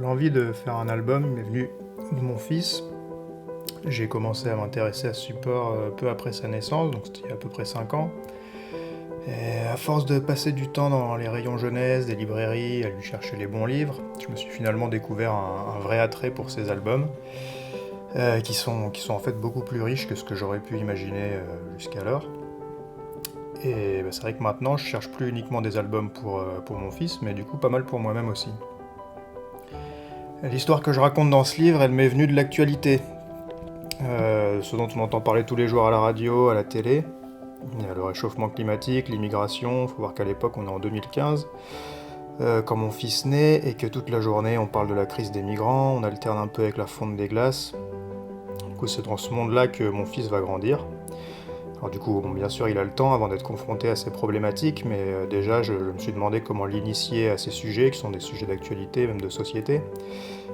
L'envie de faire un album m'est venue de mon fils. J'ai commencé à m'intéresser à ce support peu après sa naissance, donc c'était il y a à peu près 5 ans. Et à force de passer du temps dans les rayons jeunesse, des librairies, à lui chercher les bons livres, je me suis finalement découvert un vrai attrait pour ces albums, qui sont en fait beaucoup plus riches que ce que j'aurais pu imaginer jusqu'alors. Et c'est vrai que maintenant, je cherche plus uniquement des albums pour mon fils, mais du coup pas mal pour moi-même aussi. L'histoire que je raconte dans ce livre, elle m'est venue de l'actualité. Ce dont on entend parler tous les jours à la radio, à la télé. Il y a le réchauffement climatique, l'immigration. Il faut voir qu'à l'époque, on est en 2015, quand mon fils naît, et que toute la journée, on parle de la crise des migrants, on alterne un peu avec la fonte des glaces. Du coup, c'est dans ce monde-là que mon fils va grandir. Alors du coup, bon, bien sûr, il a le temps avant d'être confronté à ces problématiques, mais déjà, je me suis demandé comment l'initier à ces sujets, qui sont des sujets d'actualité, même de société,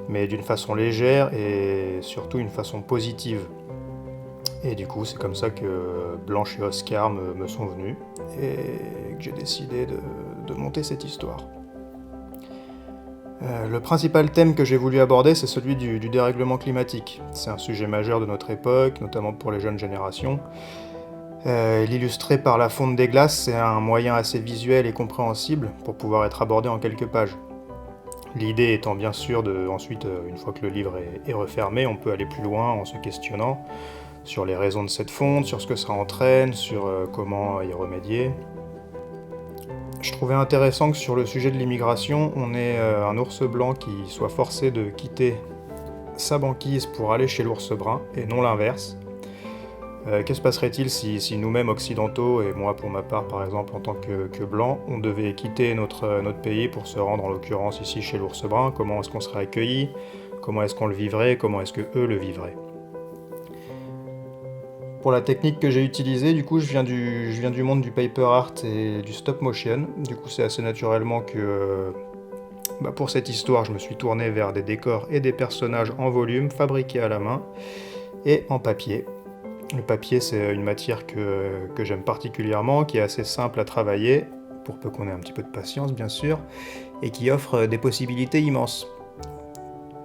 mais d'une façon légère et surtout une façon positive. Et du coup, c'est comme ça que Blanche et Oscar me sont venus et que j'ai décidé de monter cette histoire. Le principal thème que j'ai voulu aborder, c'est celui du dérèglement climatique. C'est un sujet majeur de notre époque, notamment pour les jeunes générations. L'illustrer par la fonte des glaces, c'est un moyen assez visuel et compréhensible pour pouvoir être abordé en quelques pages. L'idée étant bien sûr ensuite, une fois que le livre est refermé, on peut aller plus loin en se questionnant sur les raisons de cette fonte, sur ce que ça entraîne, sur comment y remédier. Je trouvais intéressant que sur le sujet de l'immigration, on ait un ours blanc qui soit forcé de quitter sa banquise pour aller chez l'ours brun, et non l'inverse. Que se passerait-il si nous-mêmes occidentaux, et moi pour ma part par exemple en tant que blanc, on devait quitter notre pays pour se rendre en l'occurrence ici chez l'ours brun? Comment est-ce qu'on serait accueilli? Comment est-ce qu'on le vivrait? Comment est-ce que eux le vivraient? Pour la technique que j'ai utilisée, du coup, je viens du monde du paper art et du stop motion. Du coup, c'est assez naturellement que pour cette histoire, je me suis tourné vers des décors et des personnages en volume, fabriqués à la main et en papier. Le papier, c'est une matière que j'aime particulièrement, qui est assez simple à travailler, pour peu qu'on ait un petit peu de patience, bien sûr, et qui offre des possibilités immenses.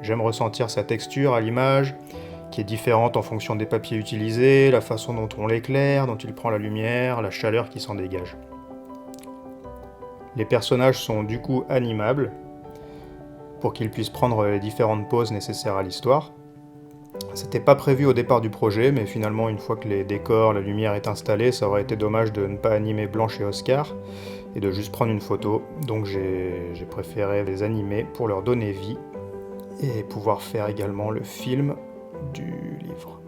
J'aime ressentir sa texture à l'image, qui est différente en fonction des papiers utilisés, la façon dont on l'éclaire, dont il prend la lumière, la chaleur qui s'en dégage. Les personnages sont du coup animables, pour qu'ils puissent prendre les différentes poses nécessaires à l'histoire. C'était pas prévu au départ du projet, mais finalement, une fois que les décors, la lumière est installée, ça aurait été dommage de ne pas animer Blanche et Oscar, et de juste prendre une photo. Donc j'ai préféré les animer pour leur donner vie, et pouvoir faire également le film du livre.